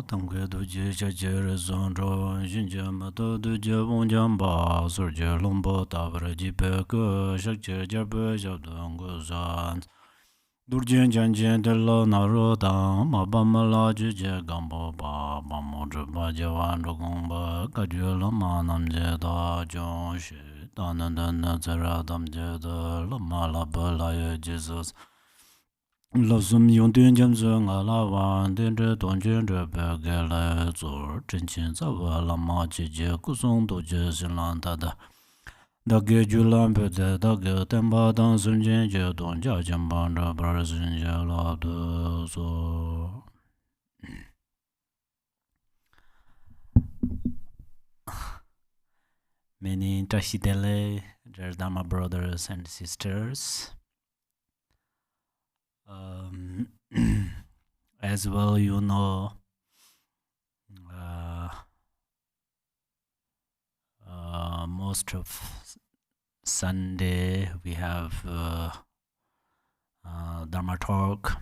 Tamke do je cha je re son ro shin je ma do do je bong jam ba sur je long bo ta bra ji pe ke shak je je pe ja dong go san dur jen jan jen de lo na ro da ma ba ma la je je gam bo ba ba mo je ba je wan ro gong ba ka je lo ma nam je da jong shi da na za ra dam je da lo ma la ba la ye Jesus lo zum yong dun jam zu nga la wan den zhe dong jun zhe be ge le zu zhen qin za wa la ma ji jie gu song du jie xin lan da da ge ju lan pe de da ge ten ba dang sun jian jie dong jia jian ban zhe ba xin jie la de zu many Tashidele, dear Dharma brothers and sisters. As well, you know, most of Sunday we have Dharma talk.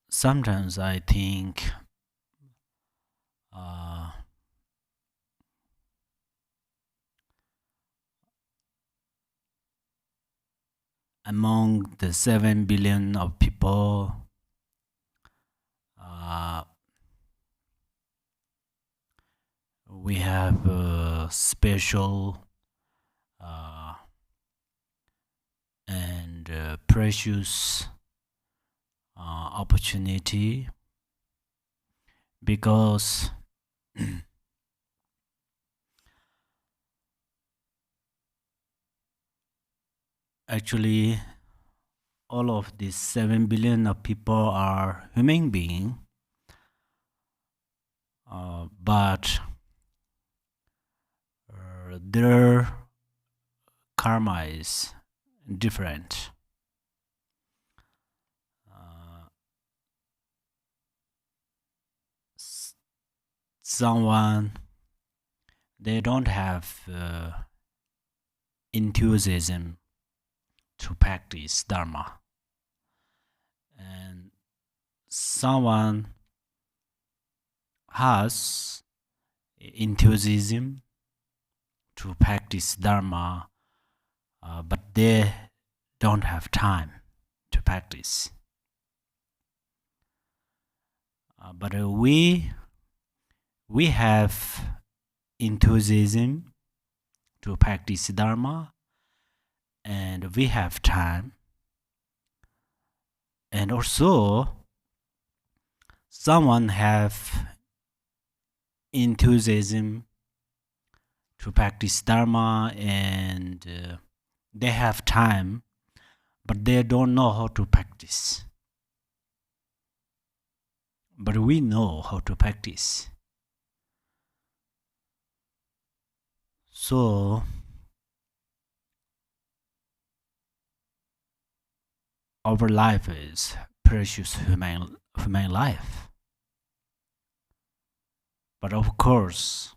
Sometimes I think among the 7 billion of people, we have a special and precious opportunity because actually all of these 7 billion of people are human beings, but their karma is different. Someone, they don't have enthusiasm to practice Dharma, and someone has enthusiasm to practice Dharma, but they don't have time to practice. But we have enthusiasm to practice Dharma, and we have time. And also, someone have enthusiasm to practice Dharma, and they have time, but they don't know how to practice. But we know how to practice. So, our life is precious human life. But of course,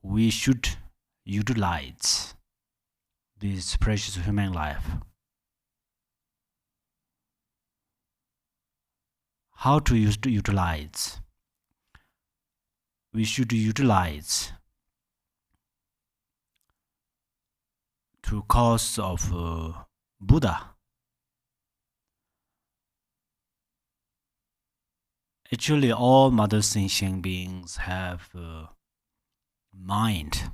we should utilize this precious human life. How to utilize? We should utilize to cause of Buddha. Actually, all mother sentient beings have mind,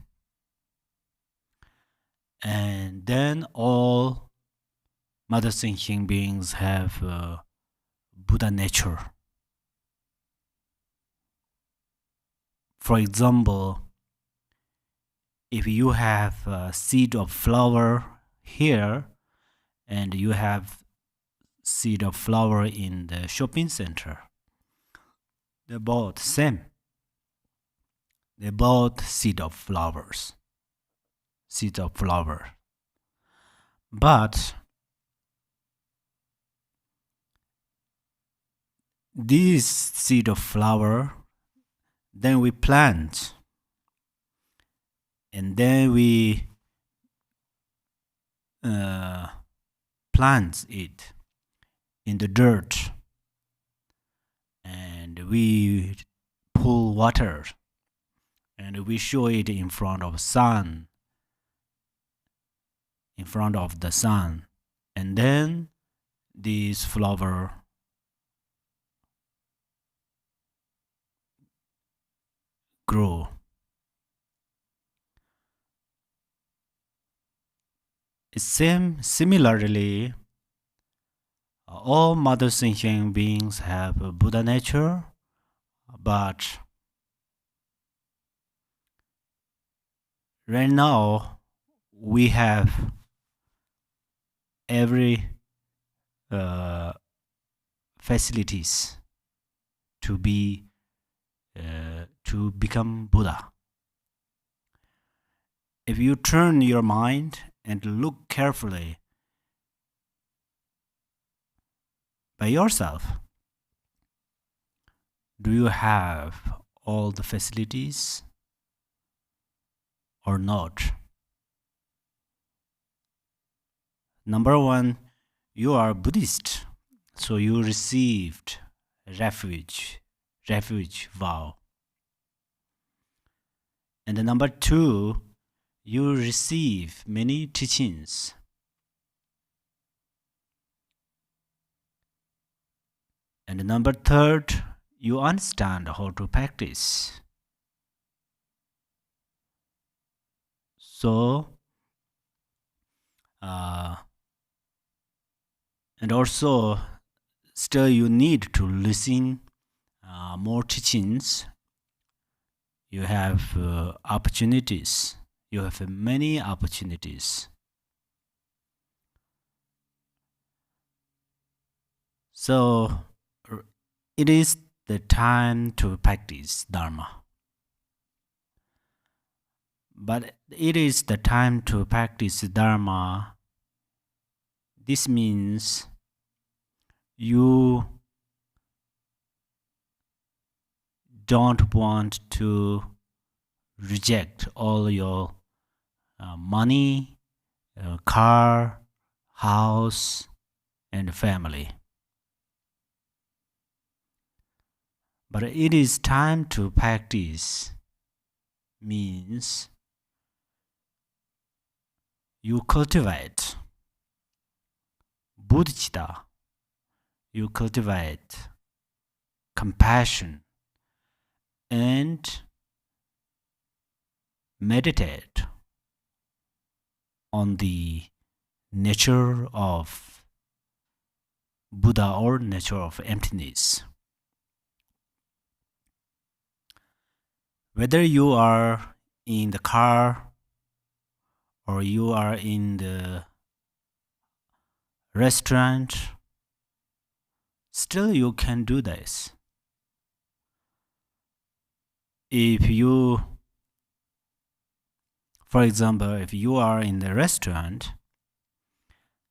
and then all mother sentient beings have Buddha nature. For example, if you have a seed of flower here and you have seed of flower in the shopping center, they're both same. They're both seed of flowers. Seed of flower. But this seed of flower Then we plant, and then we plant it in the dirt, and we pull water, and we show it in front of sun, in front of the sun, and then this flower grow. Similarly, all mother sentient beings have a Buddha nature, but right now we have every uh, facilities to be to become Buddha. If you turn your mind and look carefully by yourself, do you have all the facilities or not? Number one, you are Buddhist, so you received refuge vow. And number two, you receive many teachings. And number third, you understand how to practice. So, and also, still you need to listen more teachings. You have opportunities. You have many opportunities. So, it is the time to practice Dharma. But it is the time to practice Dharma. This means you don't want to reject all your money, car, house, and family. But it is time to practice means you cultivate bodhicitta, you cultivate compassion, and meditate on the nature of Buddha or nature of emptiness. Whether you are in the car or you are in the restaurant, still you can do this. If you, for example, if you are in the restaurant,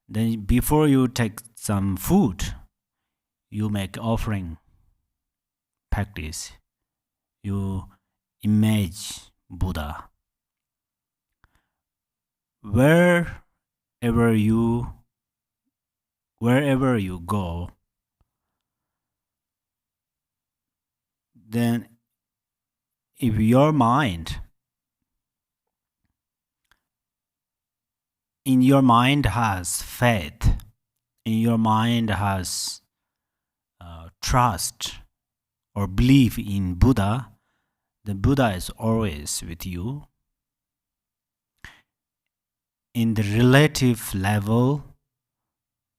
then before you take some food, you make offering practice. You image Buddha. Wherever you go, then if your mind has faith, in your mind has trust or belief in Buddha, the Buddha is always with you. In the relative level,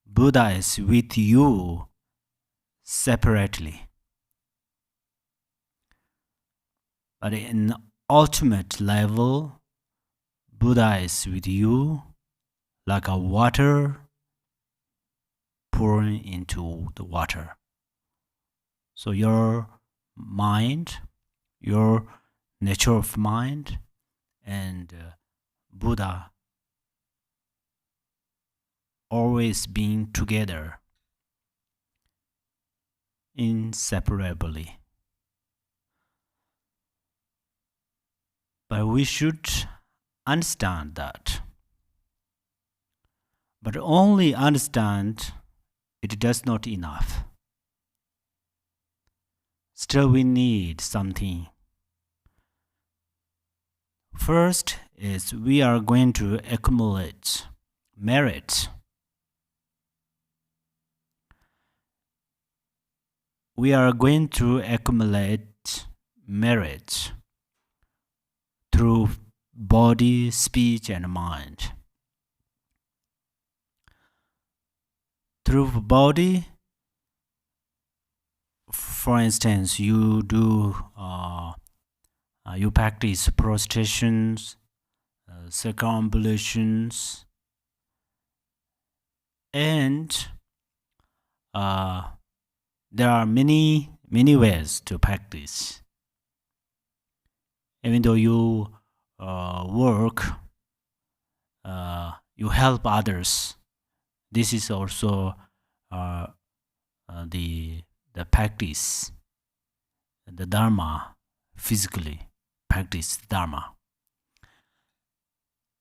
Buddha is with you separately. But in ultimate level, Buddha is with you like a water pouring into the water. So your mind, your nature of mind, and Buddha always being together inseparably. But we should understand that. But only understand it does not enough. Still we need something. First is we are going to accumulate merit. We are going to accumulate merit through body, speech, and mind. Through body, for instance, you practice prostrations, circumambulations, and there are many ways to practice. Even though you work, you help others. This is also the practice, the Dharma, physically practice Dharma.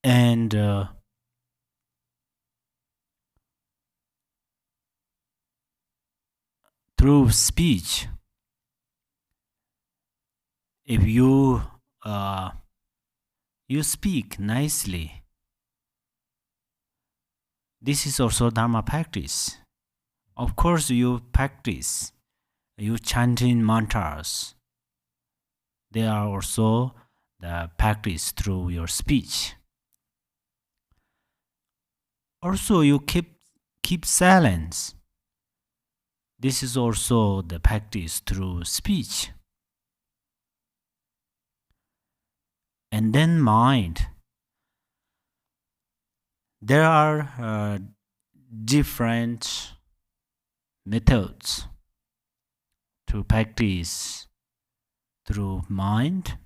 And through speech, if you speak nicely, this is also Dharma practice. Of course, you practice, you chanting mantras. They are also the practice through your speech. Also, you keep silence. This is also the practice through speech. And then mind. There are different methods to practice through mind.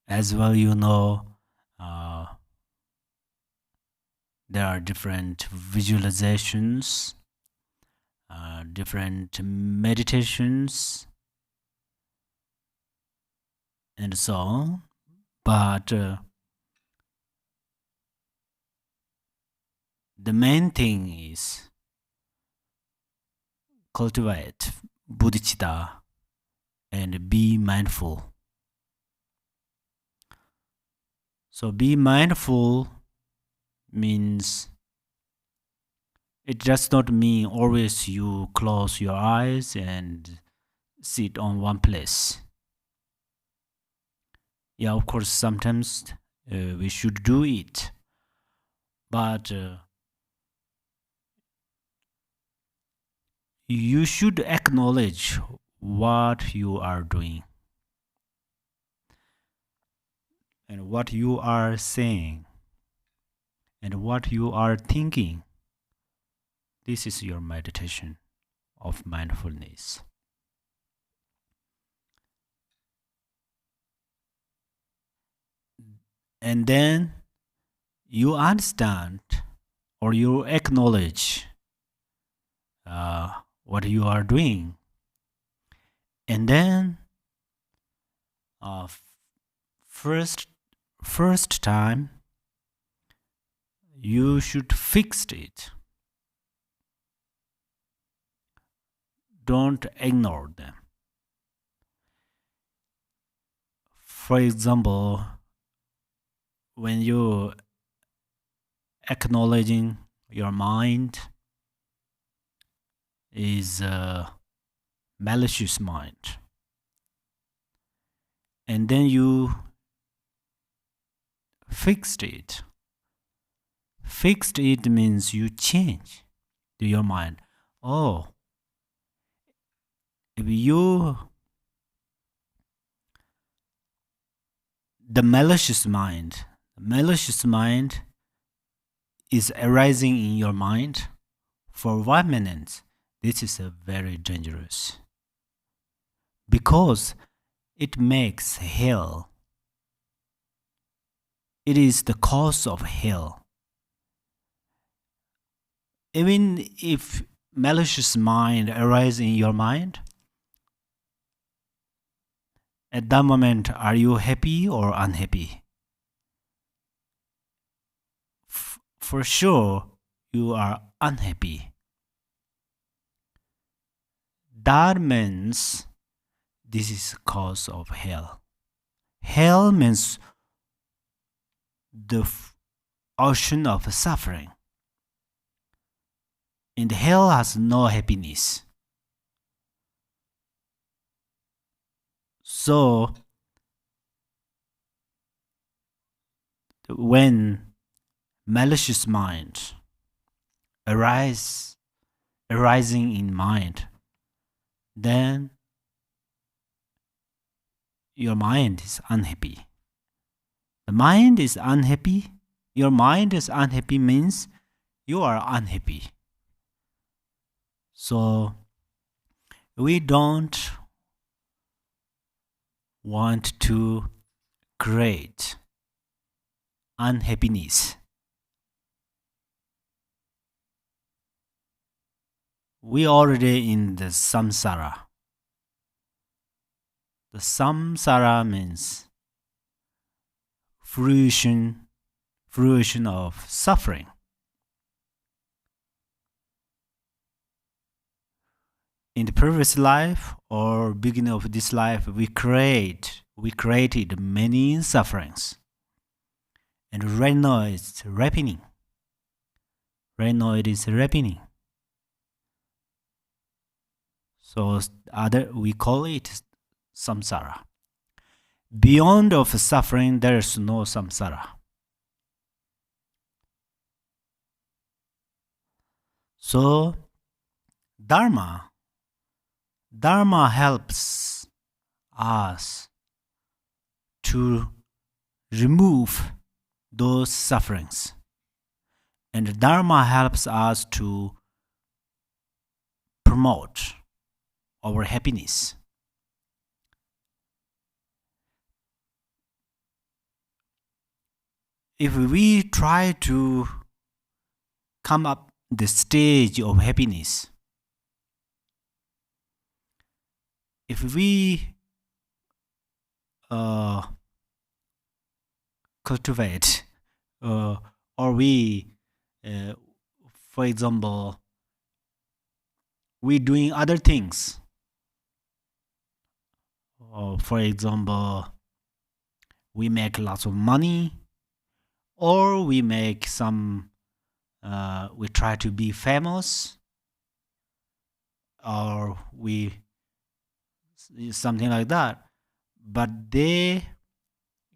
As well, there are different visualizations, different meditations, and so on. But the main thing is cultivate bodhicitta and be mindful. So be mindful means it does not mean always you close your eyes and sit on one place. Yeah, of course, sometimes we should do it. But you should acknowledge what you are doing and what you are saying and what you are thinking. This is your meditation of mindfulness. And then you understand or you acknowledge what you are doing. And then first time you should fix it. Don't ignore them. For example, when you acknowledging your mind is a malicious mind, and then you fixed it. Fixed it means you change to your mind. Oh, if the malicious mind is arising in your mind for 1 minute. This is a very dangerous because it makes hell. It is the cause of hell. Even if malicious mind arises in your mind, At that moment, are you happy or unhappy? For sure, you are unhappy. That means this is cause of hell. Hell means the ocean of suffering. And hell has no happiness. So, when malicious mind arising in mind, then your mind is unhappy. The mind is unhappy. Your mind is unhappy means you are unhappy. So we don't want to create unhappiness. We already in the samsara. The samsara means fruition of suffering. In the previous life or beginning of this life, we created many sufferings. And right now it's happening. Right now it is happening. So we call it samsara. Beyond of suffering, there is no samsara. So Dharma helps us to remove those sufferings. And Dharma helps us to promote our happiness. If we try to come up the stage of happiness, if we cultivate or we, for example, we doing other things. For example, we make lots of money, or we make some, we try to be famous, or we something like that. But they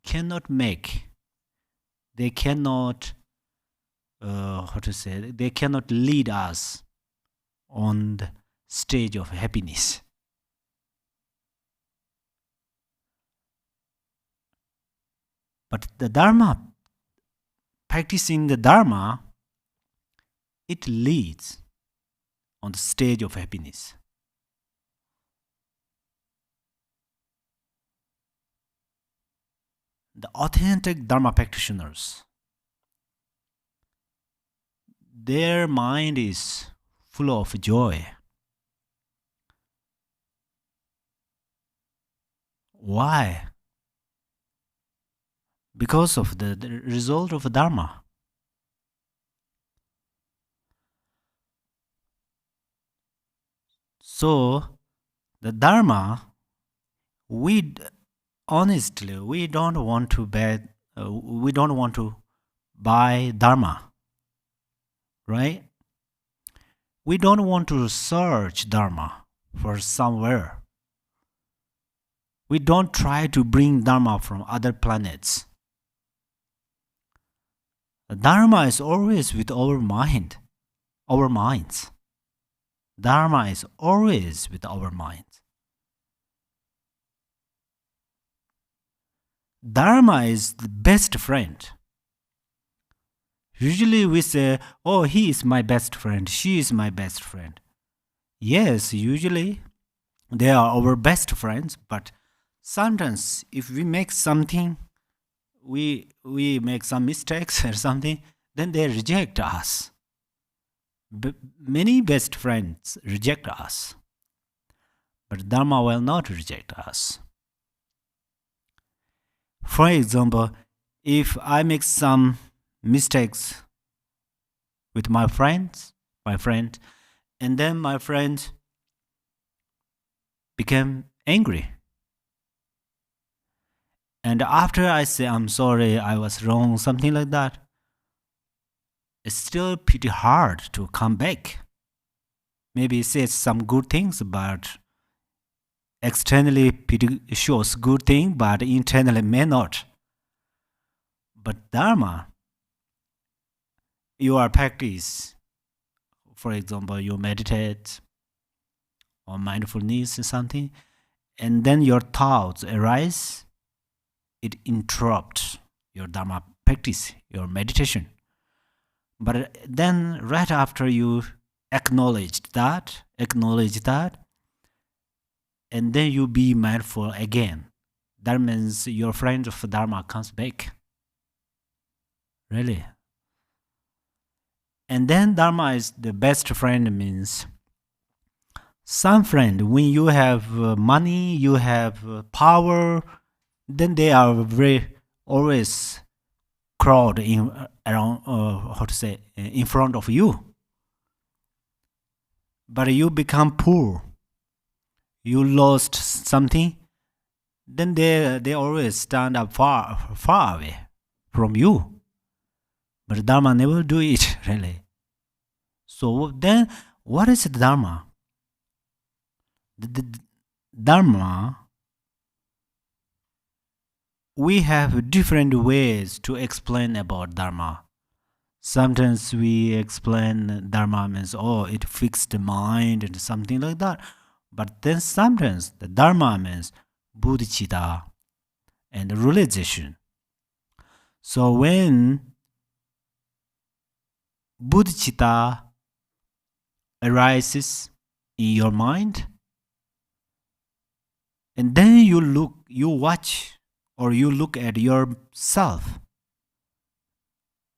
cannot they cannot lead us on the stage of happiness. But the Dharma, practicing the Dharma, it leads on the stage of happiness. The authentic Dharma practitioners, their mind is full of joy. Why? Because of the result of Dharma. So, the Dharma, honestly, we don't want to buy Dharma, right? We don't want to search Dharma for somewhere. We don't try to bring Dharma from other planets. The Dharma is always with our minds. Dharma is always with our minds. Dharma is the best friend. Usually we say, oh, he is my best friend, she is my best friend. Yes, usually they are our best friends, but sometimes if we make something, we make some mistakes or something, then they reject us. Many best friends reject us, but Dharma will not reject us. For example, if I make some mistakes with my friend, and then my friend became angry. And after I say, I'm sorry, I was wrong, something like that, it's still pretty hard to come back. Maybe it says some good things, but externally pretty shows good thing, but internally may not. But Dharma, you are practice. For example, you meditate or mindfulness or something, and then your thoughts arise, it interrupts your Dharma practice, your meditation. But then, right after you acknowledge that, and then you be mindful again. That means your friend of Dharma comes back. Really. And then Dharma is the best friend means some friend, when you have money, you have power, then they are very always crowd in around how to say in front of you. But you become poor, you lost something, then they always stand up far away from you. But Dharma never do it really. So then, what is Dharma? The Dharma, we have different ways to explain about Dharma. Sometimes we explain Dharma means, oh, it fixed the mind and something like that. But then sometimes the Dharma means bodhicitta and realization. So when bodhicitta arises in your mind, and then you watch, or you look at yourself.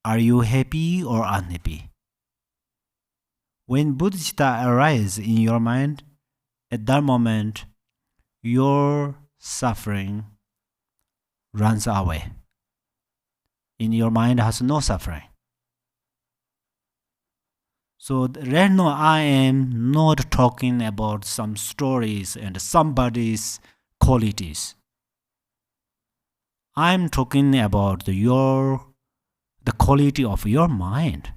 Are you happy or unhappy? When bodhicitta arises in your mind, at that moment, your suffering runs away. In your mind has no suffering. So right now I am not talking about some stories and somebody's qualities. I'm talking about the quality of your mind.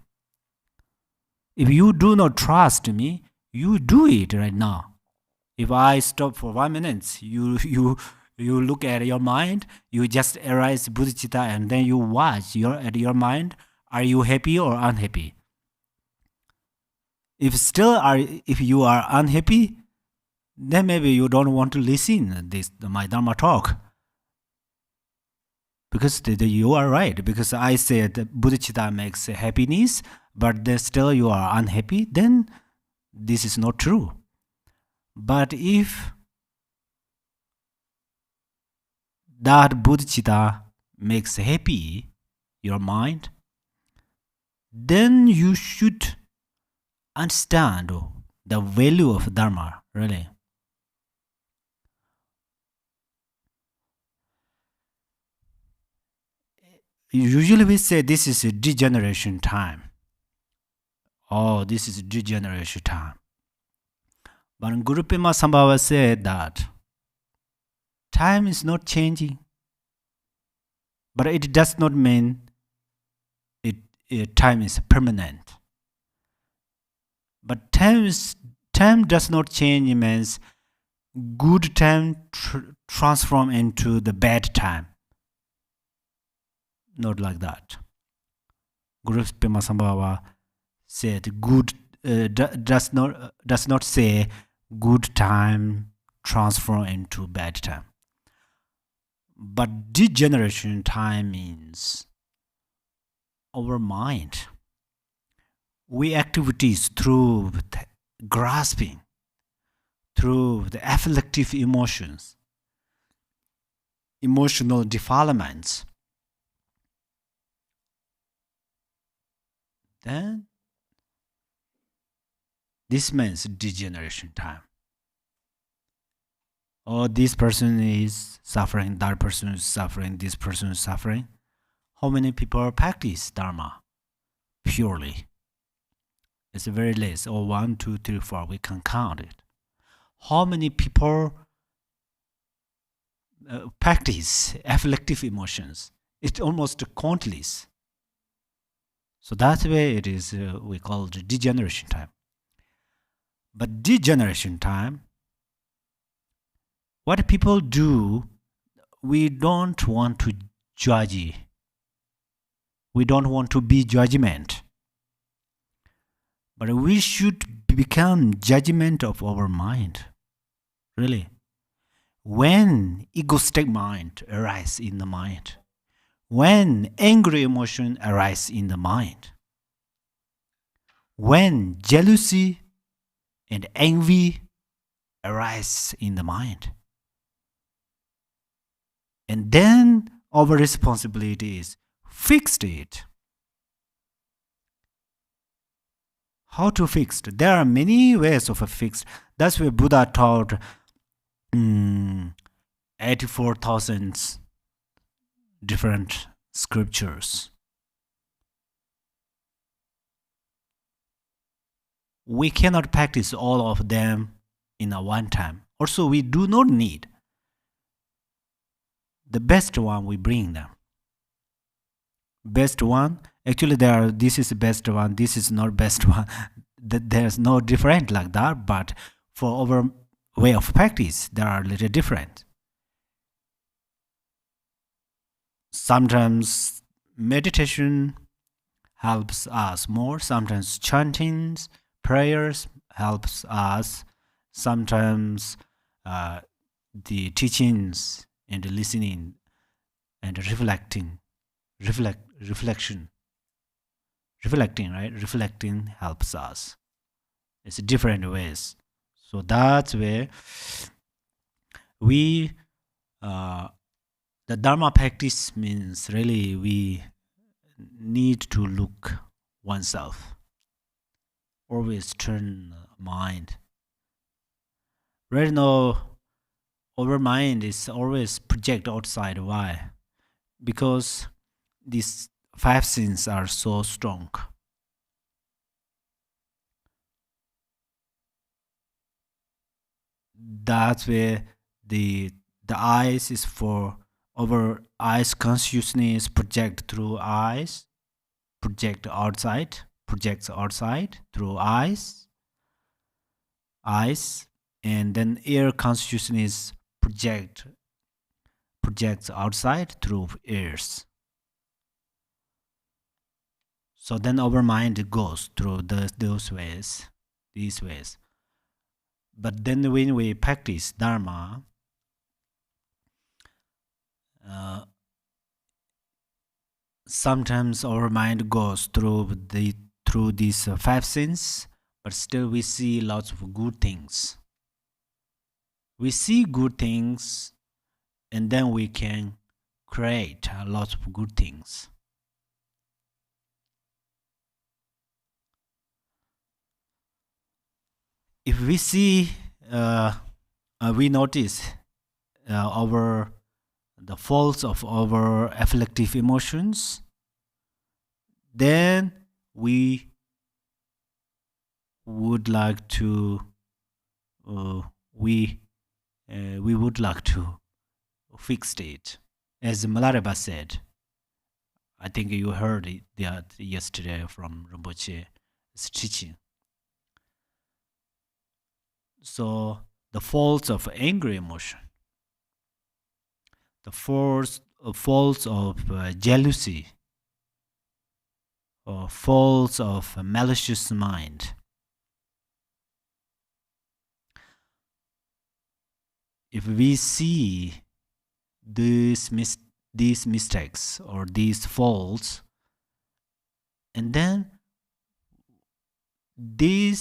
If you do not trust me, you do it right now. If I stop for 1 minute, you look at your mind, you just arise bodhicitta, and then you watch at your mind. Are you happy or unhappy? If you are unhappy, then maybe you don't want to listen this my Dharma talk. Because you are right. Because I said bodhicitta makes happiness, but then still you are unhappy, then this is not true. But if that bodhicitta makes happy your mind, then you should understand the value of Dharma, really. Usually we say this is a degeneration time. Oh, this is degeneration time. But Guru Pema Sambhava said that time is not changing. But it does not mean time is permanent. But time does not change means good time transform into the bad time. Not like that. Guru Pema Sambhava said good does not say good time transform into bad time. But degeneration time means our mind. We activities through the grasping, through the afflictive emotions, emotional defilements. Then this means degeneration time. oh, this person is suffering, that person is suffering, this person is suffering. How many people practice Dharma purely? It's very less. Or 1, 2, 3, 4. We can count it. How many people practice afflictive emotions? It's almost countless. So that's why it is we call it degeneration time. But degeneration time, what people do, we don't want to judge. We don't want to be judgment. But we should become judgment of our mind. Really. When egoistic mind arises in the mind, when angry emotion arises in the mind, when jealousy and envy arise in the mind, and then our responsibility is fix it. How to fix it? There are many ways of a fix. That's where Buddha taught 84,000 different scriptures. We cannot practice all of them in a one time. Also, we do not need the best one. We bring them. Best one. Actually, this is the best one. This is not best one. There's no different like that. But for our way of practice, there are little different. Sometimes meditation helps us more. Sometimes chanting, prayers helps us. Sometimes the teachings and listening and reflecting, reflecting, right? Reflecting helps us. It's different ways. So that's where we the Dharma practice means really we need to look oneself. Always turn mind. Right now, our mind is always project outside. Why? Because these five sins are so strong. That's where the eyes is for our eyes consciousness project through eyes, projects outside through eyes, and then ear consciousness projects outside through ears. So then our mind goes through these ways. But then when we practice Dharma, sometimes our mind goes through these five sins, but still we see lots of good things. We see good things, and then we can create lots of good things. If we see, we notice the faults of our afflictive emotions, then we would like to we would like to fix it. As Malareba said, I think you heard it yesterday from Rinpoche's teaching. So the faults of angry emotion, the faults of jealousy, or faults of a malicious mind. If we see these mistakes or these faults, and then they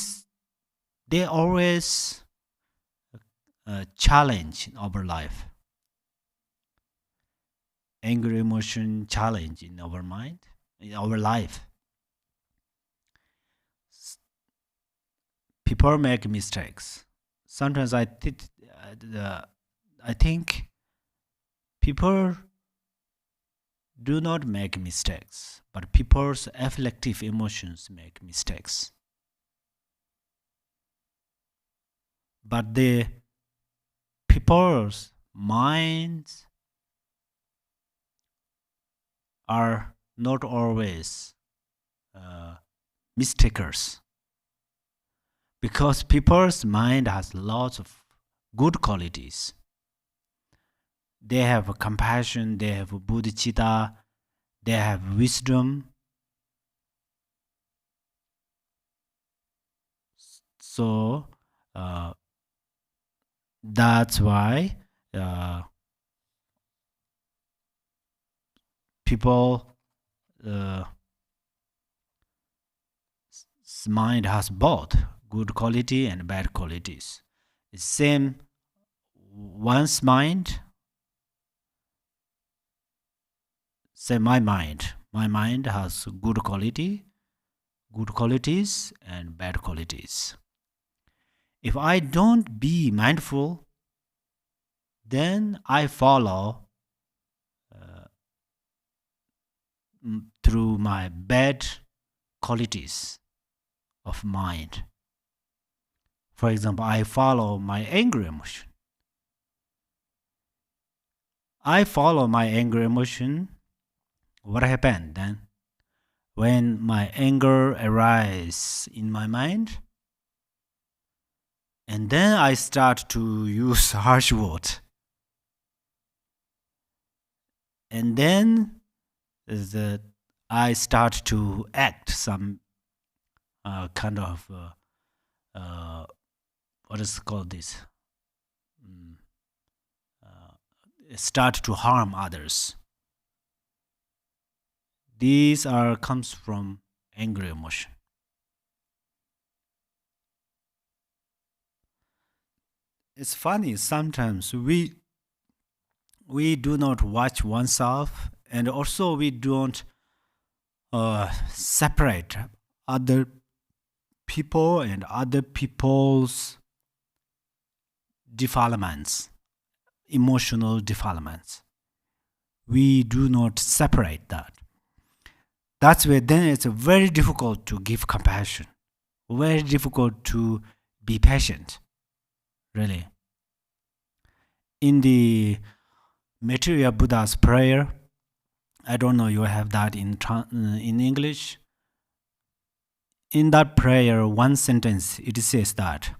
always challenge in our life. Anger emotion challenge in our mind, in our life. People make mistakes. Sometimes I think I think people do not make mistakes, but people's affective emotions make mistakes. But the people's minds are not always uh, mistakers, because people's mind has lots of good qualities. They have compassion, they have bodhicitta, they have wisdom. So uh, that's why uh, people uh, mind has both good quality and bad qualities. It's same one's mind, say my mind. My mind has good quality, good qualities and bad qualities. If I don't be mindful, then I follow uh, through my bad qualities of mind. For example, I follow my anger emotion. I follow my anger emotion. What happened then? When my anger arises in my mind, and then I start to use harsh words, and then I start to act some kind of what is called this? Mm, start to harm others. These are comes from anger emotion. It's funny sometimes we do not watch oneself, and also we don't separate other people and other people's defilements, emotional defilements. We do not separate that. That's where then it's very difficult to give compassion, very difficult to be patient, really. In the Material Buddha's prayer, I don't know you have that in English. In that prayer, one sentence, it says that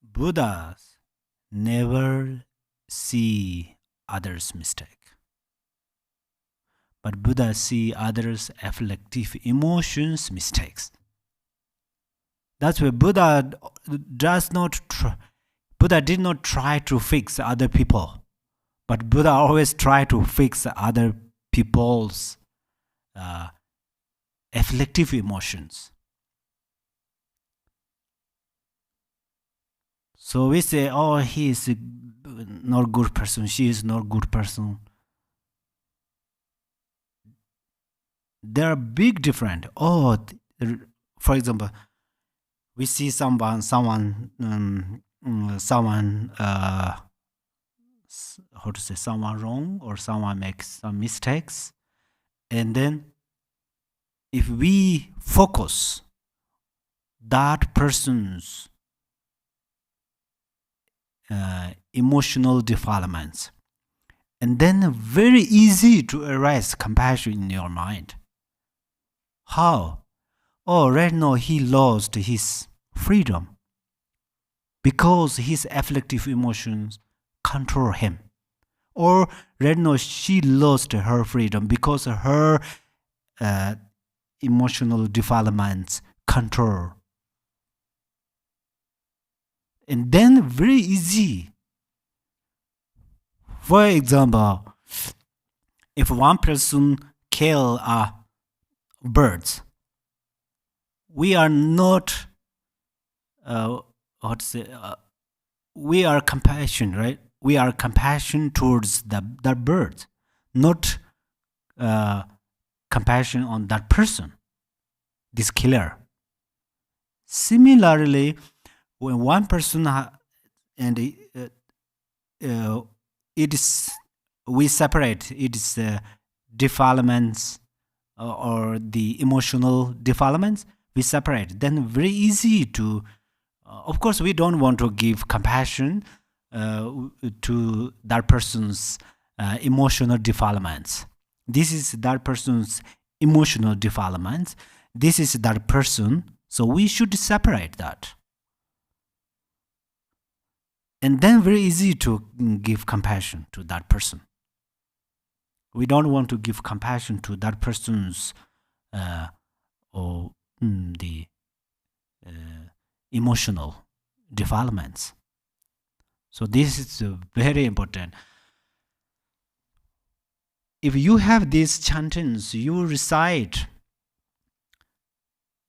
Buddhas never see others' mistake, but Buddha see others' afflictive emotions mistakes. That's why Buddha did not try to fix other people, but Buddha always try to fix other people's afflictive emotions. So we say, oh, he is not good person, she is not good person. There are big difference. Oh, for example, we see someone, how to say, someone wrong or someone makes some mistakes, and then if we focus that person's emotional defilements, and then very easy to arise compassion in your mind. How? Oh, right now he lost his freedom because his afflictive emotions control him. Or right now she lost her freedom because her emotional defilements control. And then very easy. For example, if one person kill birds, we are not we are compassion, right? We are compassion towards the bird, not compassion on that person, this killer. Similarly, when one person uh, it is we separate its defilements or the emotional defilements. We separate. Then very easy to. Of course, we don't want to give compassion to that person's emotional defilements. This is that person's emotional defilements. This is that person. So we should separate that. And then very easy to give compassion to that person. We don't want to give compassion to that person's or the emotional defilements. So this is very important. If you have these chantings, you recite,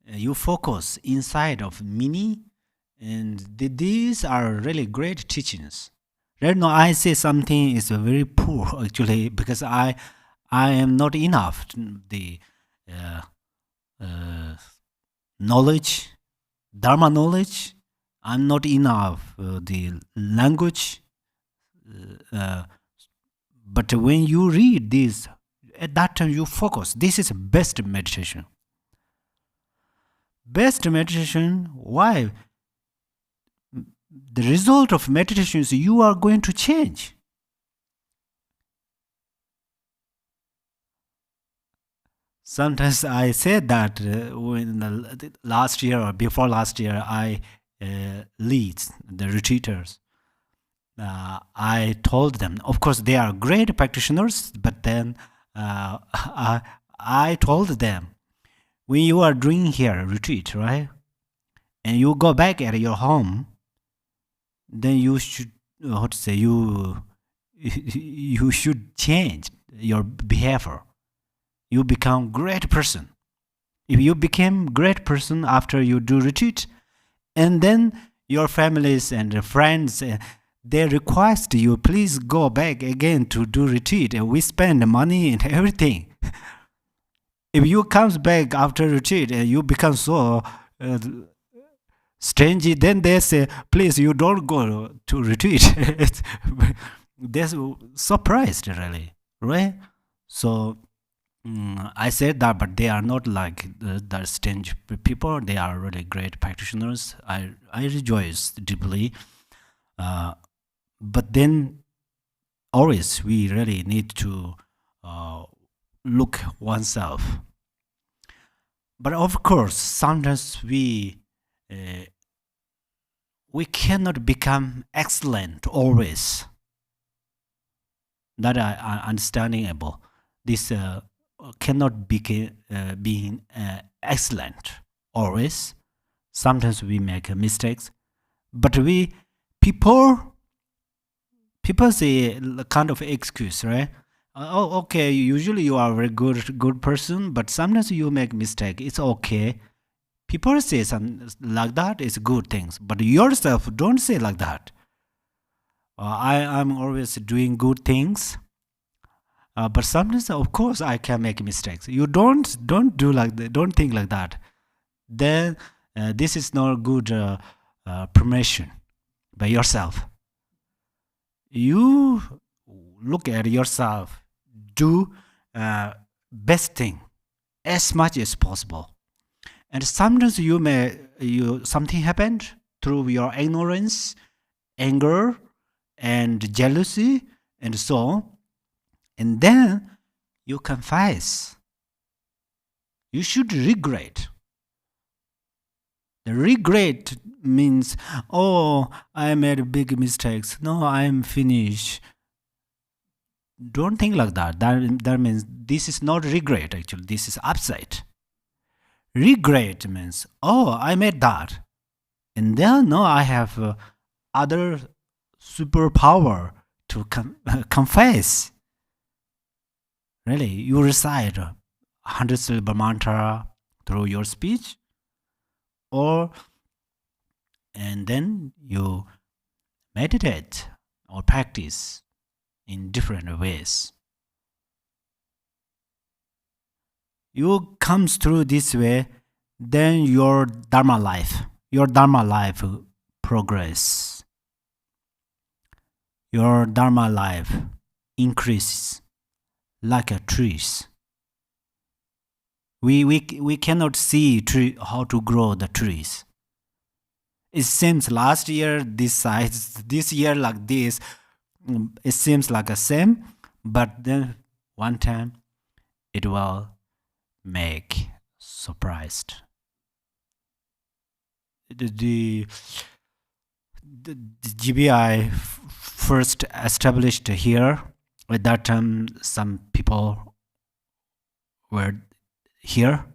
you focus inside of mini, and these are really great teachings. Right now, I say something is very poor actually because I am not enough the uh, uh, knowledge, Dharma knowledge. I'm not enough the language. But when you read this, at that time you focus. This is best meditation. Best meditation. Why? The result of meditation is you are going to change. Sometimes I said that when last year or before last year I lead the retreaters. I told them, of course, they are great practitioners, but then I told them, when you are doing here a retreat, right, and you go back at your home, then you should, how to say, you should change your behavior. You become great person. If you became great person after you do retreat, and then your families and friends, they request you, please go back again to do retreat, and we spend money and everything. If you comes back after retreat and you become so stingy, then they say, please, you don't go to retreat. They're surprised, really, right? So I said that, but they are not like the stingy people. They are really great practitioners. I rejoice deeply. But then always we really need to look oneself. But of course, sometimes we cannot become excellent always. That I understandable. This cannot be being excellent always. Sometimes we make mistakes, but people say kind of excuse, right? Oh, okay. Usually you are a very good person, but sometimes you make mistake. It's okay. People say something like that is good things, but yourself don't say like that. I'm always doing good things, but sometimes, of course, I can make mistakes. You don't do like that. Don't think like that. Then this is not good promotion by yourself. You look at yourself, do best thing as much as possible. And sometimes something happened through your ignorance, anger, and jealousy, and so on. And then you confess. You should regret. The regret means, oh, I made big mistakes. No, I'm finished. Don't think like that. That means this is not regret, actually. This is upset. Regret means, oh, I made that. And then, no, I have other superpower to confess. Really, you recite 100 syllable mantra through your speech, and then you meditate or practice in different ways. You comes through this way, then your Dharma life progress. your Dharma life increases like a trees. We cannot see how to grow the trees. It seems last year this size, this year like this. It seems like the same, but then one time it will make surprised. The, the GBI first established here. At that time, some people were here,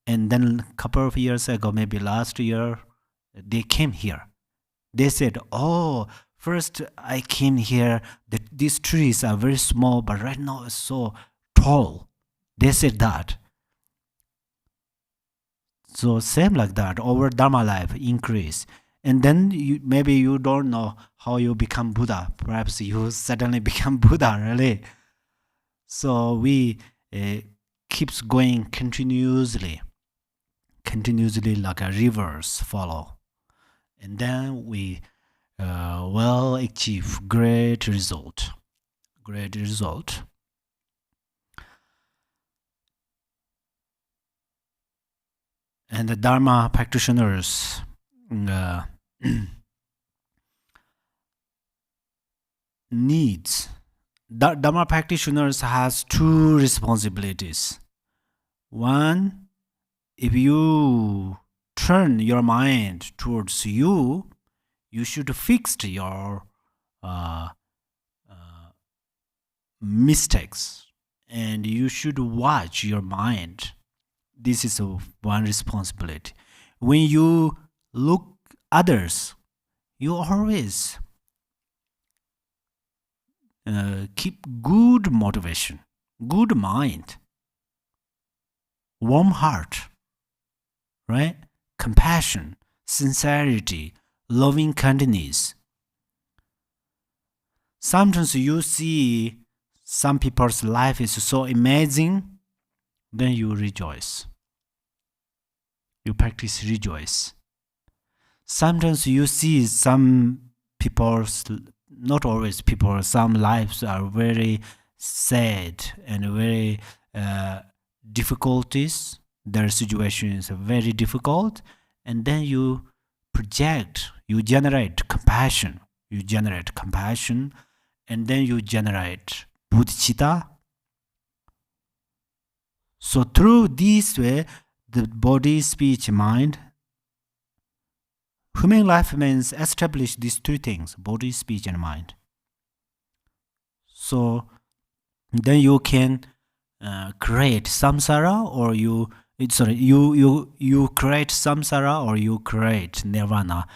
and then a couple of years ago, maybe last year, they came here. They said, "Oh, first I came here. These trees are very small, but right now it's so tall." They said that. So same like that, our Dharma life increase. And then maybe you don't know how you become Buddha. Perhaps you suddenly become Buddha, really. So we keeps going continuously like a rivers follow. And then we will achieve great result. And the Dharma practitioners needs Dharma practitioners has two responsibilities. One, if you turn your mind towards you, you should fix your mistakes, and you should watch your mind. This is one responsibility. When you look others, you always keep good motivation, good mind, warm heart, right? Compassion, sincerity, loving kindness. Sometimes you see some people's life is so amazing, then you rejoice. You practice rejoice. Sometimes you see some people's, not always people, some lives are very sad and very difficulties. Their situation is very difficult, and then you generate compassion, and then you generate bodhicitta. So through this way, the body, speech, mind, human life means establish these two things: body, speech, and mind. So then you can create samsara, or you create samsara, or you create nirvana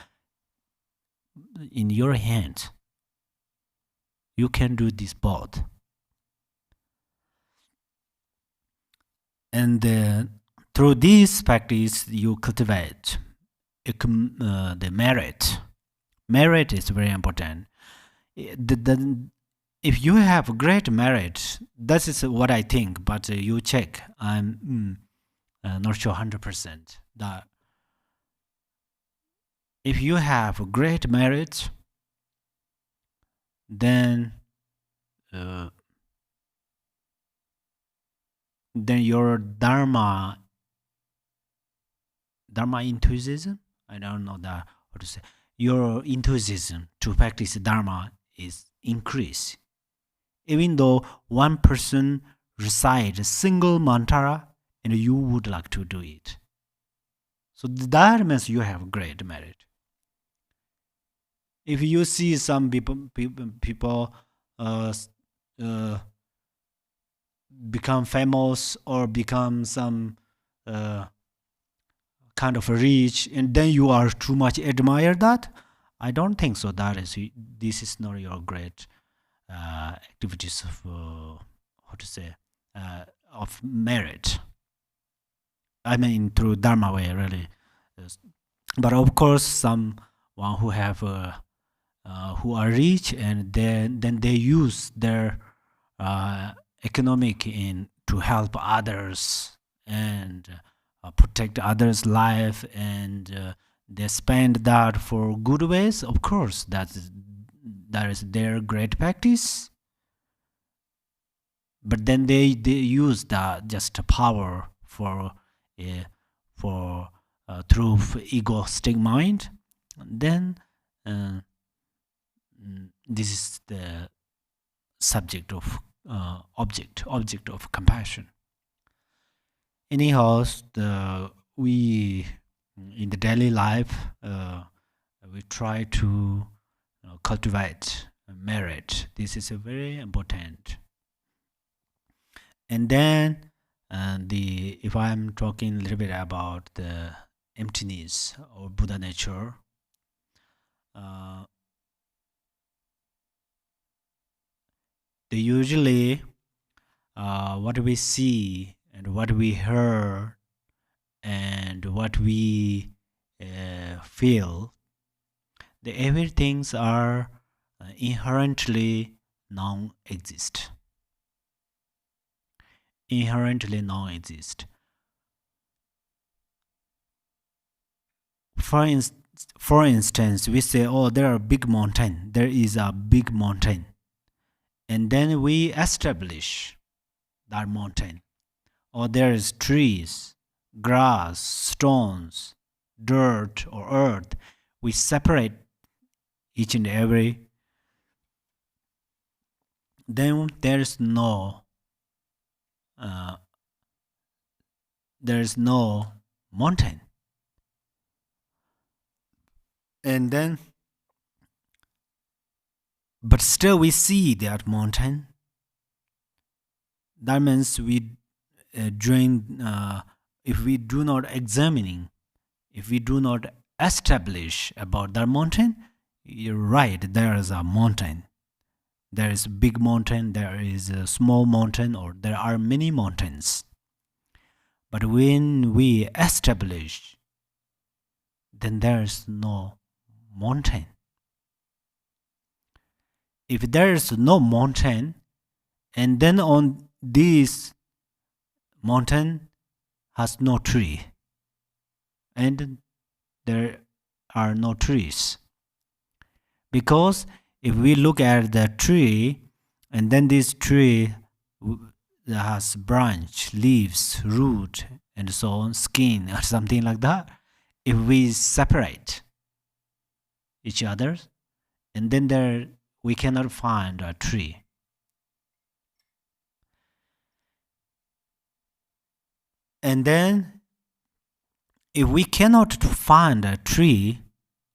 in your hands. You can do this both. And through this practice, you cultivate the merit. Merit is very important. If you have great merit, that is what I think, but you check. I'm not sure 100% that if you have great merit, then your Dharma enthusiasm, I don't know that what to say. Your enthusiasm to practice Dharma is increased. Even though one person recites a single mantra and you would like to do it. So that means you have great merit. If you see some people become famous or become some kind of rich, and then you are too much admire that, I don't think so. This is not your great activities of of merit. I mean through Dharma way, really. Yes. But of course, someone who have who are rich, and then they use their economic in to help others and protect others' life, and they spend that for good ways. Of course, that that is their great practice, but then they use that just power for for through egoistic mind. Then uh, this is the subject of object of compassion. Anyhow, we in the daily life we try to cultivate merit. This is a very important. And then if I'm talking a little bit about the emptiness or Buddha nature, uh, they usually what we see and what we hear and what we feel, the everythings are inherently non-exist. Inherently non-exist. For instance, we say, oh, there are big mountain. There is a big mountain. And then we establish that mountain. Or there is trees, grass, stones, dirt or earth. We separate each and every. Then there is no mountain. And then, but still we see that mountain. That means we if we do not examining, if we do not establish about that mountain, you're right, there is a mountain. There is a big mountain, there is a small mountain, or there are many mountains. But when we establish, then there is no mountain. If there is no mountain, and then on this mountain has no tree, and there are no trees. Because if we look at the tree, and then this tree has branch, leaves, root, and so on, skin, or something like that, if we separate each other, and then there we cannot find a tree. And then if we cannot find a tree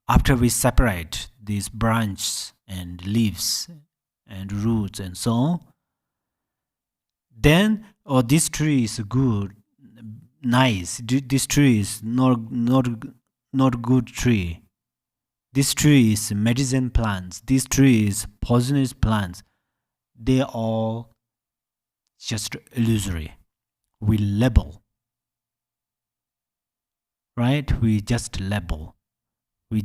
after we separate these branches and leaves and roots and so on, then this tree is good, nice. This tree is not good tree. This tree is medicine plants. This tree is poisonous plants. They are all just illusory. We label, right? We just label. We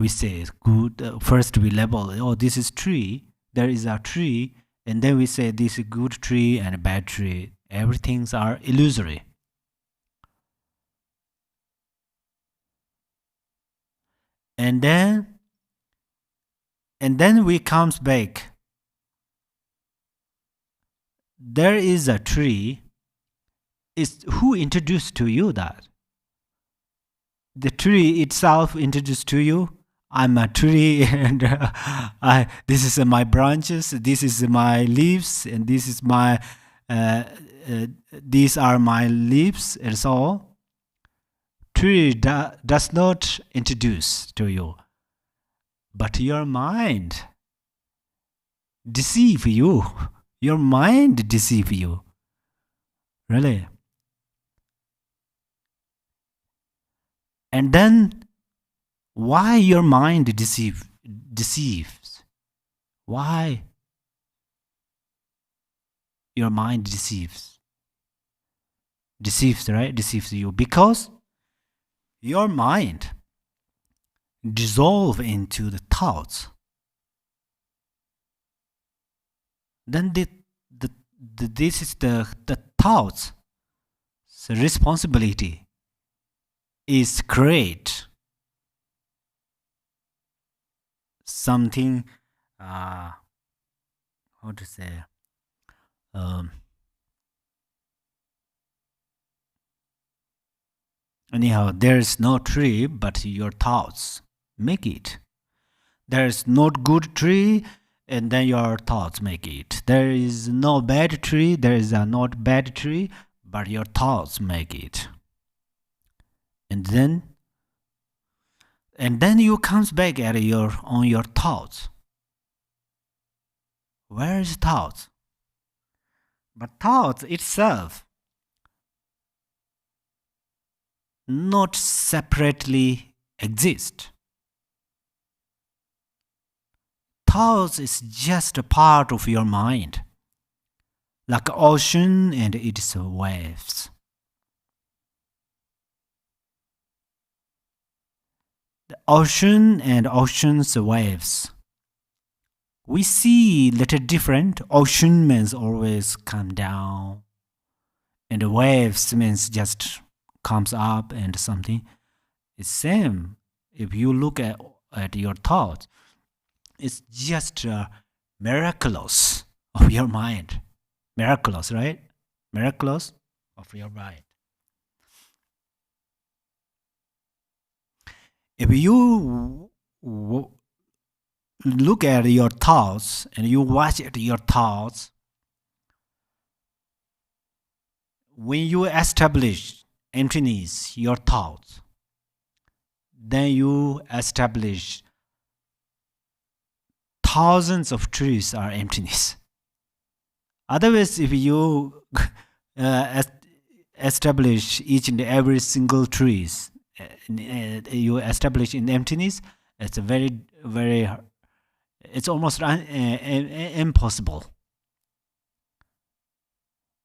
say good. First we label, oh, this is tree. There is a tree. And then we say this is good tree and a bad tree. Everything's are illusory. And then we comes back. There is a tree. Is who introduced to you that? The tree itself introduced to you. I'm a tree, and this is my branches. This is my leaves, and this is my. These are my leaves, and so on. Tree does not introduce to you, but your mind deceive you. Your mind deceive you. Really. And then, why your mind deceives? Why your mind deceives? Deceives, right? Deceives you because your mind dissolve into the thoughts. Then this is the thoughts. The responsibility is create something, uh, how to say, um, anyhow, there's no tree, but your thoughts make it. There's not good tree, and then your thoughts make it. There is no bad tree, there is a not bad tree, but your thoughts make it. And then you comes back at your on your thoughts. Where is thoughts? But thoughts itself not separately exist. Thoughts is just a part of your mind, like ocean and its waves. The ocean and ocean's waves. We see little different. Ocean means always come down, and the waves means just comes up and something. It's same. If you look at your thoughts, it's just miraculous of your mind. Miraculous, right? Miraculous of your mind. If you look at your thoughts and you watch at your thoughts, when you establish emptiness, your thoughts, then you establish thousands of trees are emptiness. Otherwise, if you establish each and every single trees, you establish in emptiness, it's a very, it's almost impossible.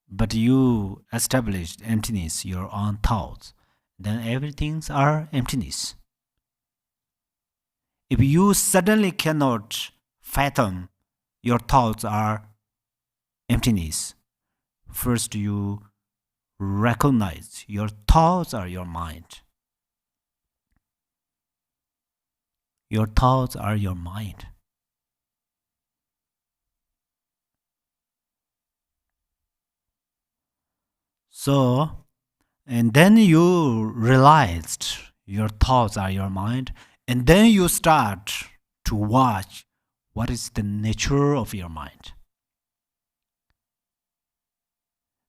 But you establish emptiness, your own thoughts, then everything's are emptiness. If you suddenly cannot fathom your thoughts are emptiness, first you recognize your thoughts are your mind. Your thoughts are your mind. So, and then you realized your thoughts are your mind, and then you start to watch what is the nature of your mind.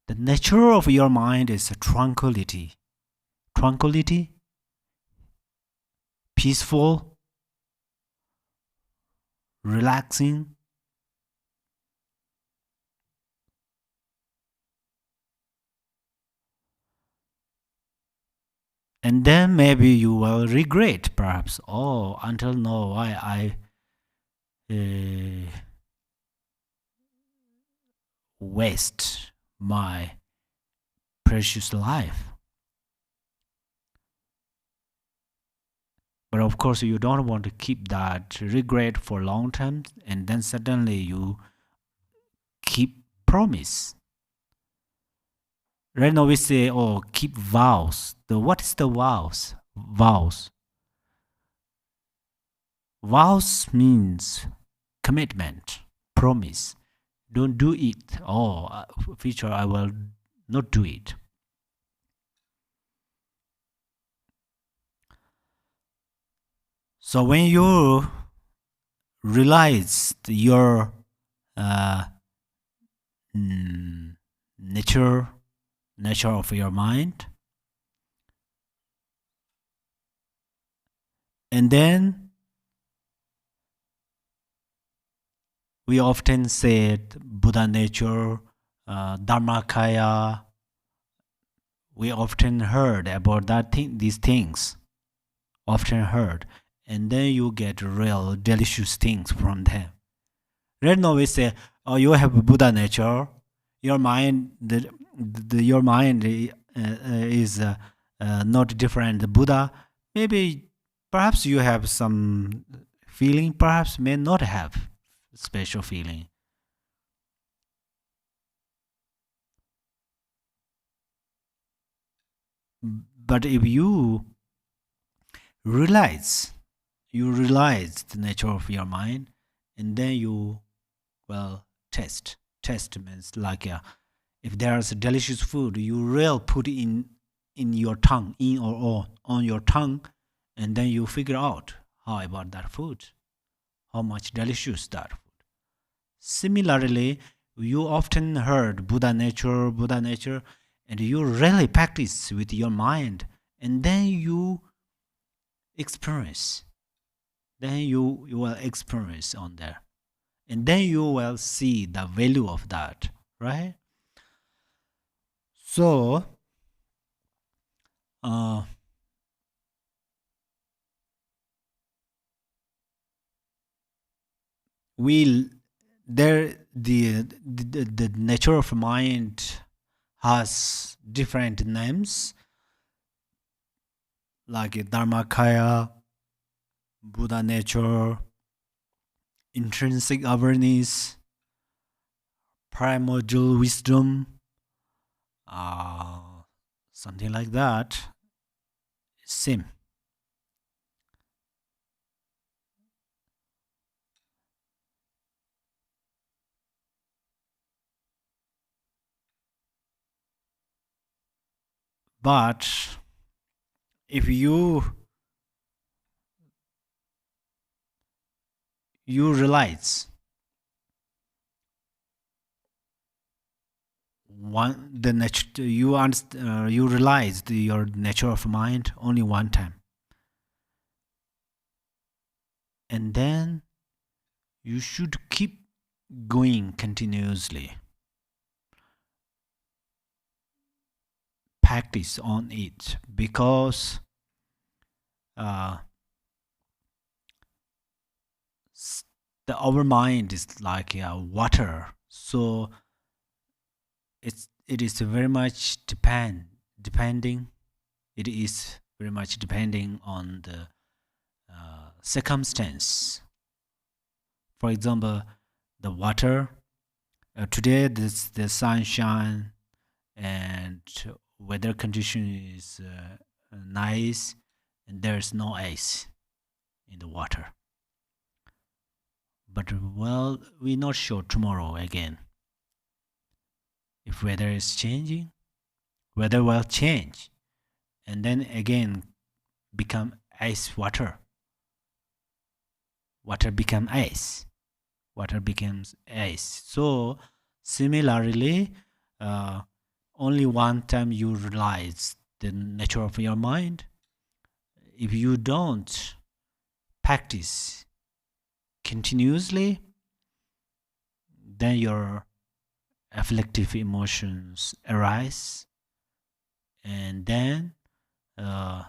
The nature of your mind is tranquility. Tranquility, peaceful, relaxing. And then maybe you will regret, perhaps. Oh, until now, I waste my precious life. But of course, you don't want to keep that regret for long term, and then suddenly you keep promise. Right now we say, oh, keep vows. What is the vows? Vows. Vows means commitment, promise. Don't do it. Oh, future I will not do it. So when you realize your uh, nature of your mind, and then we often said Buddha nature, Dharmakaya. We often heard about these things, often heard, and then you get real delicious things from them. Right now we say, oh, you have Buddha nature. Your mind, your mind is not different. The Buddha, maybe, perhaps you have some feeling. Perhaps may not have special feeling. But if you realize you realize the nature of your mind, and then you, well, test means like, if there's a delicious food, you will put it in your tongue, in or on your tongue, and then you figure out how about that food, how much delicious that food. Similarly, you often heard Buddha nature, and you really practice with your mind, and then you experience, then you will experience on there, and then you will see the value of that, right? So, uh, we there the nature of mind has different names like Dharmakaya, Buddha nature, intrinsic awareness, primordial wisdom, uh, something like that. Same. But if you realize one the nature you realize your nature of mind only one time, and then you should keep going continuously, practice on it, because uh, our mind is like water, so it is very much depending, it is very much depending on the circumstance. For example, the water, today this the sunshine and weather condition is nice, and there's no ice in the water, but well, we're not sure tomorrow again. If weather is changing, weather will change, and then again become ice water, water become ice, water becomes ice. So similarly, uh, only one time you realize the nature of your mind. If you don't practice continuously, then your afflictive emotions arise, and then uh,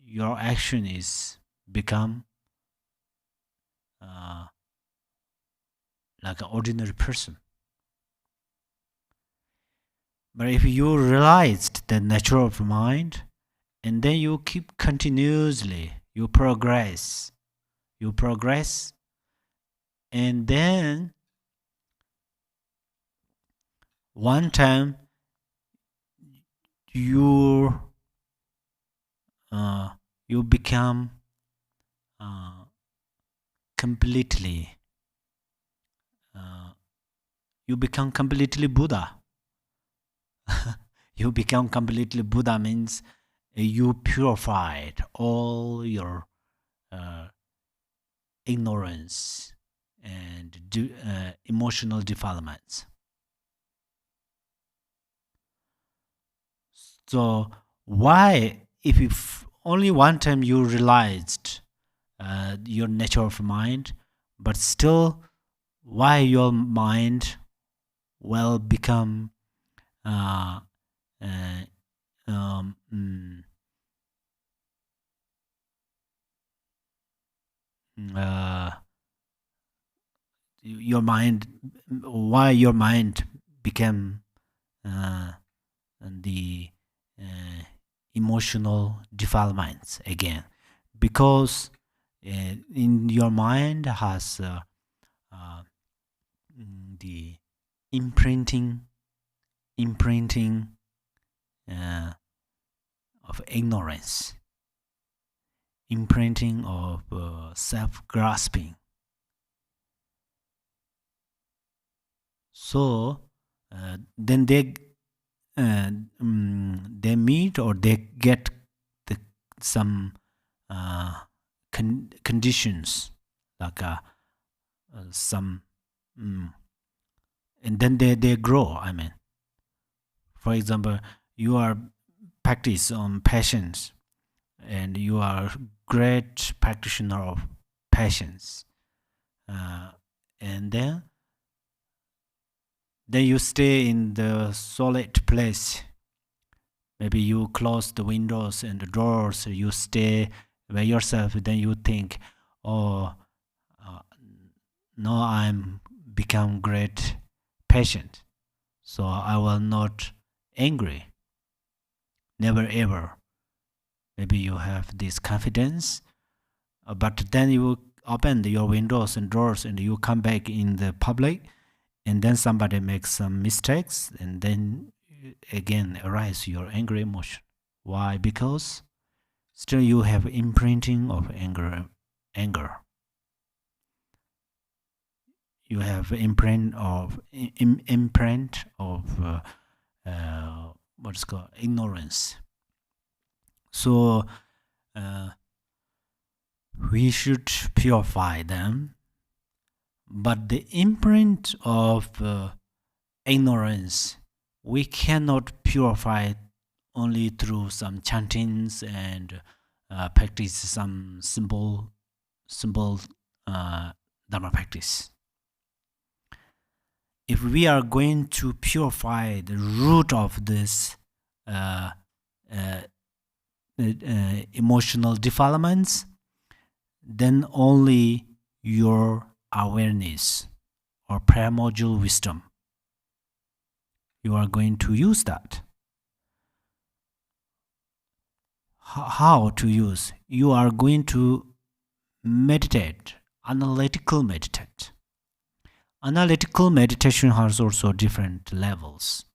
your action is become uh, like an ordinary person. But if you realized the nature of mind, and then you keep continuously, you progress, and then one time you you become uh, completely uh, you become completely Buddha. You become completely Buddha means you purified all your uh, ignorance and emotional defilements. So why, if only one time you realized your nature of mind, but still, why your mind will become uh, uh, um, mm, uh, your mind, why your mind became uh, the uh, emotional defilements again, because in your mind has uh, the imprinting imprinting uh, of ignorance. imprinting of self-grasping. So then they meet or they get some conditions like some and then they grow. I mean, for example, you are practice on patience and you are great practitioner of patience, and then you stay in the solid place. Maybe you close the windows and the doors, you stay by yourself, then you think, oh, uh, now I'm become great patient, so I will not angry, never ever. Maybe you have this confidence, but then you open your windows and doors and you come back in the public, and then somebody makes some mistakes, and then again arise your angry emotion. Why? Because still you have imprinting of anger. You have imprint of what's called ignorance. So we should purify them, but the imprint of ignorance we cannot purify only through some chantings and practice some simple Dharma practice. If we are going to purify the root of this emotional defilements, then only your awareness or primordial wisdom, you are going to use that. How to use? You are going to meditate, analytical meditate. Analytical meditation has also different levels.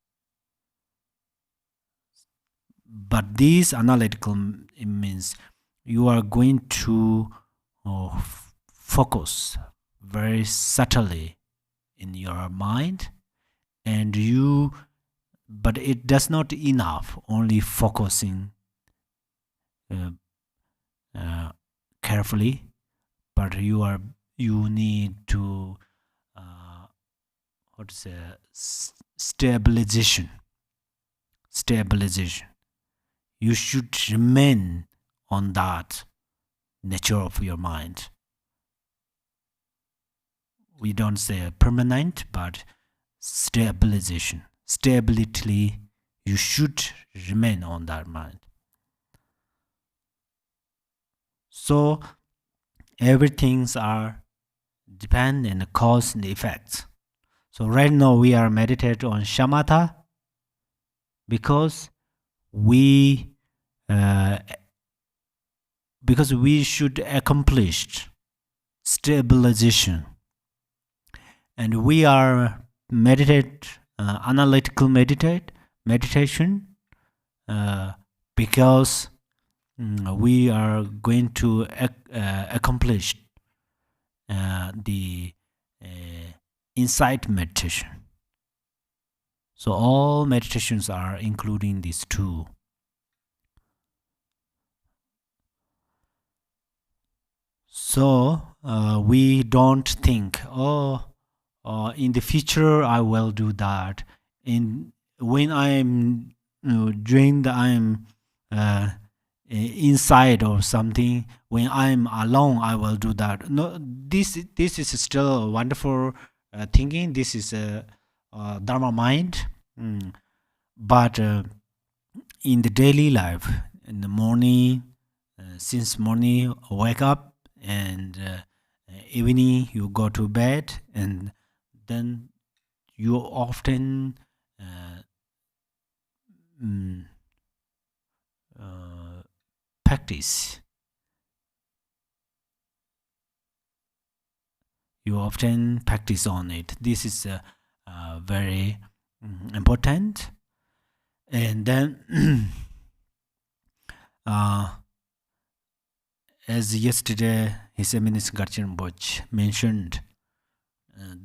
But this analytical means you are going to focus very subtly in your mind, and but it does not enough only focusing carefully, but you need to what to say, stabilization. You should remain on that nature of your mind. We don't say permanent, but stabilization. Stability, you should remain on that mind. So everything's are depend on the cause and effects. So right now we are meditating on shamatha because we should accomplish stabilization, and we are analytical meditation because we are going to accomplish the insight meditation. So all meditations are including these two. So we don't think, in the future I will do that. When I'm drained, I'm inside or something. When I'm alone, I will do that. No, this is still a wonderful thinking. This is a Dharma mind, but in the daily life, in the morning, since morning wake up, and evening you go to bed, and then you often practice. You often practice on it. This is very important. And then as yesterday His Eminence Garchen Boch mentioned,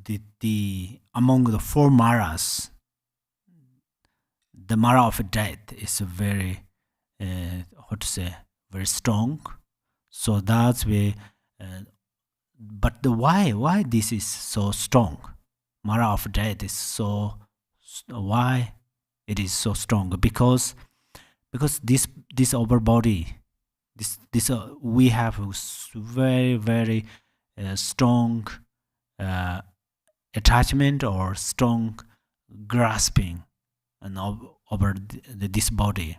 the among the four maras, the mara of death is very, how to say, very strong. So that's why. But the why this is so strong? Mara of death is so, why it is so strong? Because this our body, this we have a very very strong uh, attachment or strong grasping and over this body.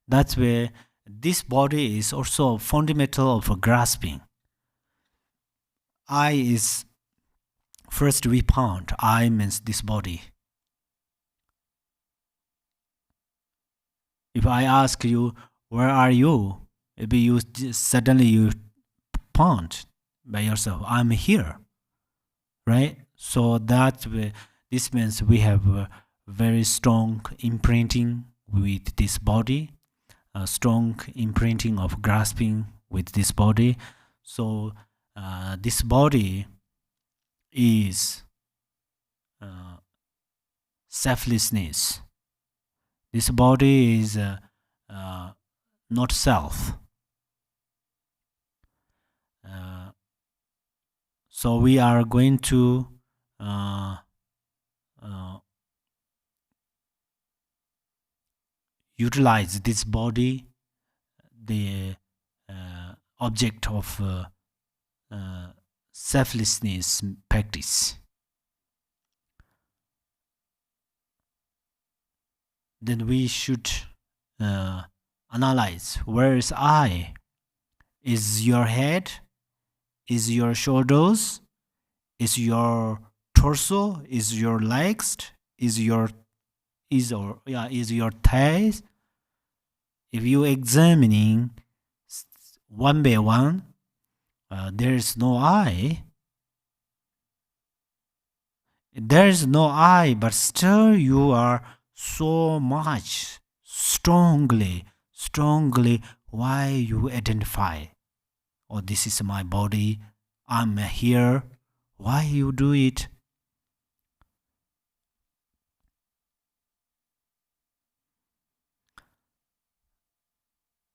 That's where this body is also fundamental of grasping. I is first we found. I means this body. If I ask you, where are you? Maybe you suddenly you found by yourself, I'm here, right? So that this means we have a very strong imprinting with this body, a strong imprinting of grasping with this body. So this body is selflessness. This body is not self. So we are going to utilize this body, the object of selflessness practice. Then we should analyze, where is I? Is your head? Is your shoulders? Is your torso? Is your legs? Is your thighs? If you examining one by one, there is no I. There is no I, but still you are so much strongly. Why you identify? Oh, this is my body. I'm here. Why you do it?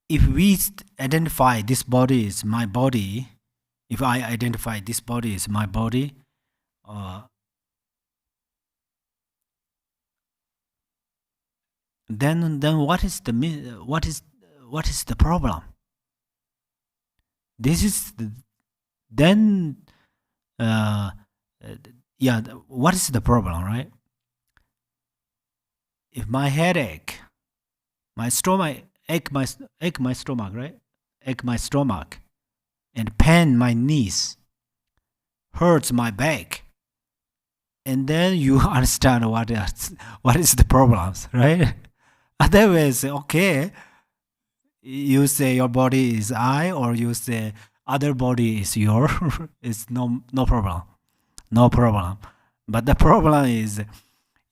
If we identify this body is my body, if I identify this body is my body, then what is the problem? This is then yeah. What is the problem, right? If my head ache, my stomach ache my stomach, right? Ache my stomach, and pain my knees, hurts my back, and then you understand what is the problems, right? Otherwise, okay, you say your body is I, or you say other body is your. It's no problem, no problem. But the problem is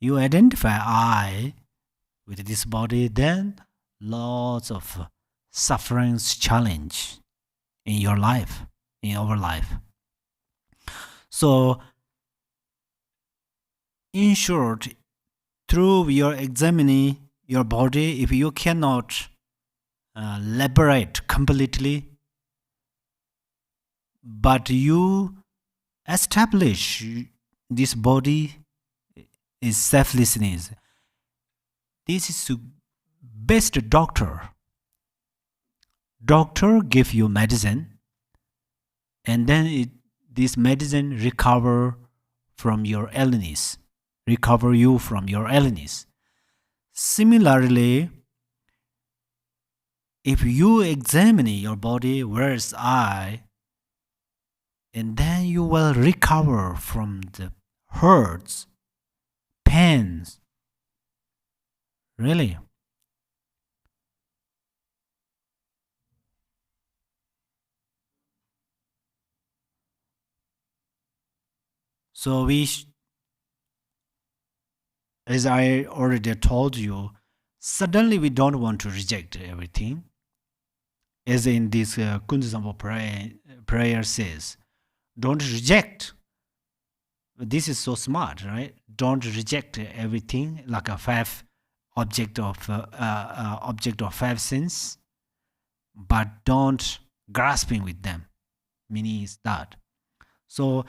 you identify I with this body, then lots of sufferings challenge in your life, in our life. So in short, through your examining your body, if you cannot liberate completely, but you establish this body is selflessness, this is the best doctor. Doctor give you medicine, and then this medicine recover from your illness, recover you from your illness. Similarly, if you examine your body, where's I, and then you will recover from the hurts, pains. Really. So as I already told you, suddenly we don't want to reject everything. as in this Kundzamba prayer says, don't reject. This is so smart, right? Don't reject everything like a five object of five sins, but don't grasping with them. Meaning is that. So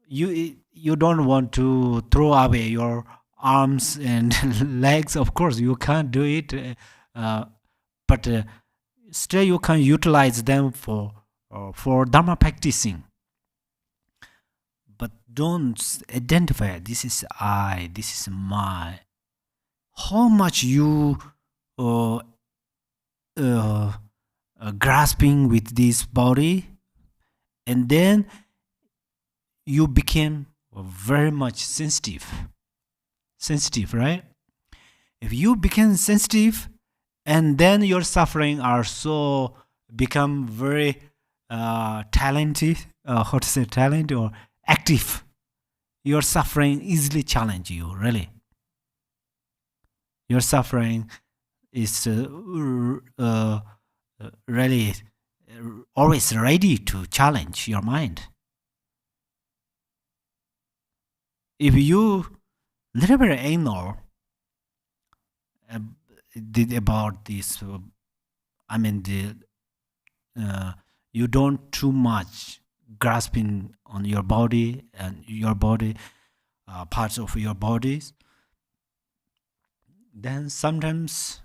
you don't want to throw away your arms and legs. Of course, you can't do it, but still you can utilize them for dharma practicing. But don't identify this is I, this is my. How much you uh, grasping with this body, and then you became very much sensitive, right? If you become sensitive, and then your suffering are so become very talented, how to say talent or active, your suffering easily challenge you. Really, your suffering is really always ready to challenge your mind. If you little bit ignore about this, I mean you don't too much grasping on your body and your body parts of your bodies, then sometimes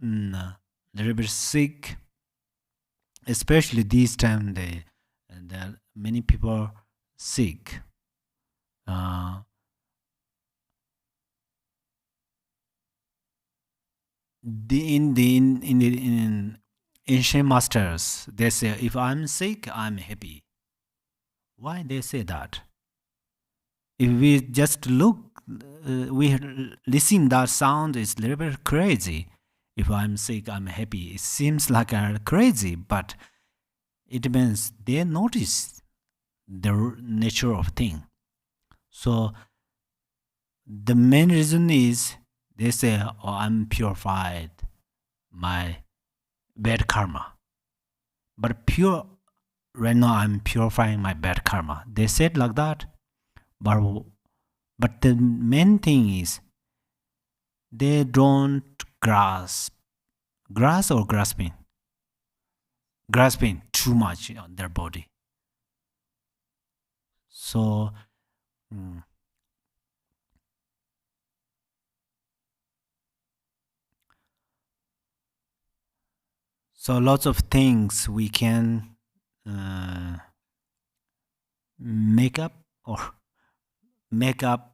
little bit sick, especially this time there many people sick. In ancient masters, they say, if I'm sick, I'm happy. Why they say that? If we just look, we listen that sound, it's a little bit crazy. If I'm sick, I'm happy. It seems like crazy, but it means they notice the nature of thing. So the main reason is they say, oh, I'm purified my bad karma. But right now I'm purifying my bad karma. They said like that. But the main thing is they don't grasp or grasping too much on their body. So so lots of things we can make up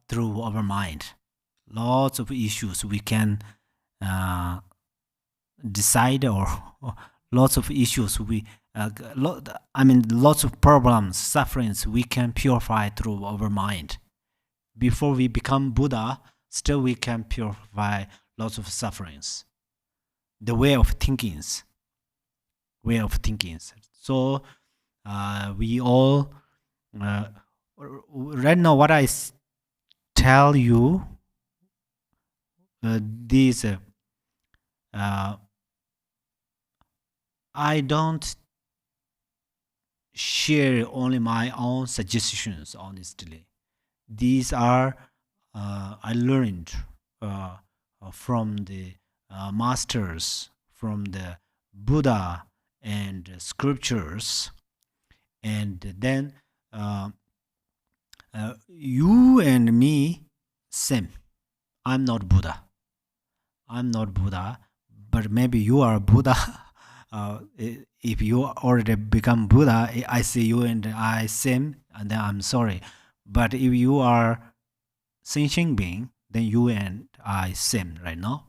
through our mind. Lots of issues we can decide, or lots of issues lots of problems, sufferings we can purify through our mind. Before we become Buddha, still we can purify lots of sufferings. The way of thinking. So we all right now what I tell you, these I don't share only my own suggestions, honestly. These are I learned from the masters, from the Buddha and scriptures. And then you and me, same. I'm not Buddha, but maybe you are Buddha. If you already become Buddha, I see you and I same, and then I'm sorry. But if you are sentient being, then you and I same right now.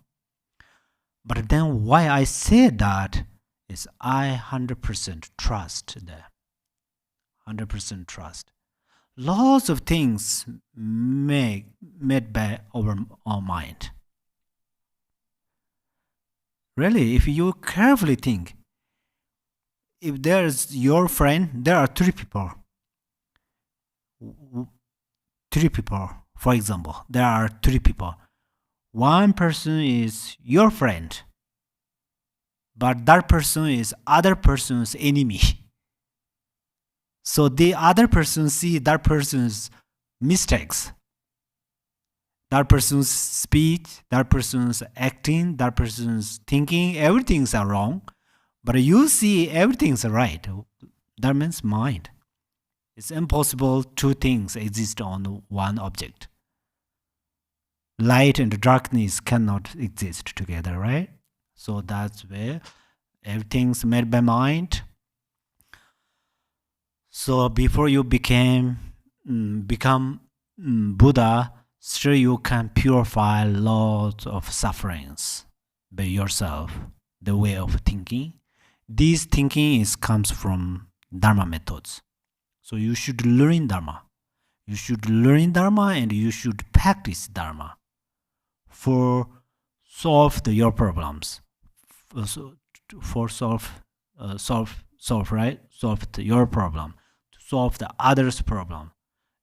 But then why I say that is I 100% trust them. 100% trust. Lots of things made by our mind. Really, if you carefully think, if there's your friend, there are three people. For example, there are three people. One person is your friend, but that person is other person's enemy. So the other person see that person's mistakes, that person's speech, that person's acting, that person's thinking, everything's wrong. But you see everything's right. That means mind. It's impossible two things exist on one object. Light and darkness cannot exist together, right? So that's where everything's made by mind. So before you become Buddha, still you can purify lots of sufferings by yourself, the way of thinking. This thinking comes from Dharma methods. So you should learn Dharma. You should learn Dharma and you should practice Dharma for solve your problems. For solve your problem, to solve the other's problem,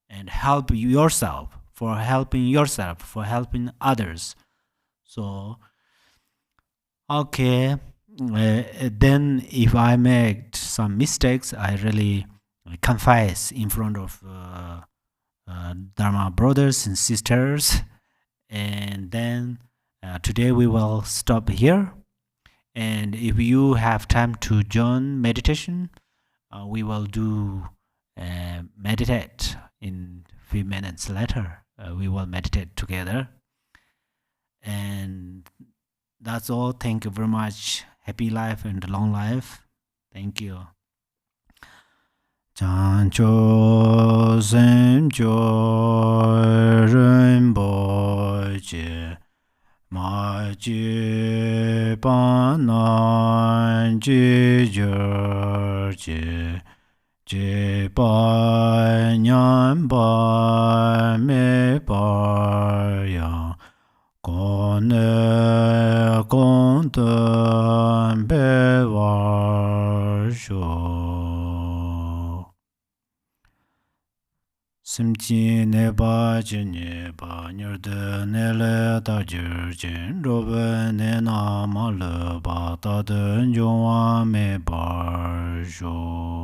and help yourself, for helping others. So okay, then if I make some mistakes, I really confess in front of Dharma brothers and sisters. And then today we will stop here. And if you have time to join meditation, we will do meditate in a few minutes later. We will meditate together. And that's all. Thank you very much. Happy life and long life. Thank you. Chancho semcho rinpo che ma chi pa nan chi jer che pa nyan pa me pa yang kon ne kon ten be war sho Simchi neba jine ba nyerde nele da jin robe ne na ma le ba da den jwa me bar jo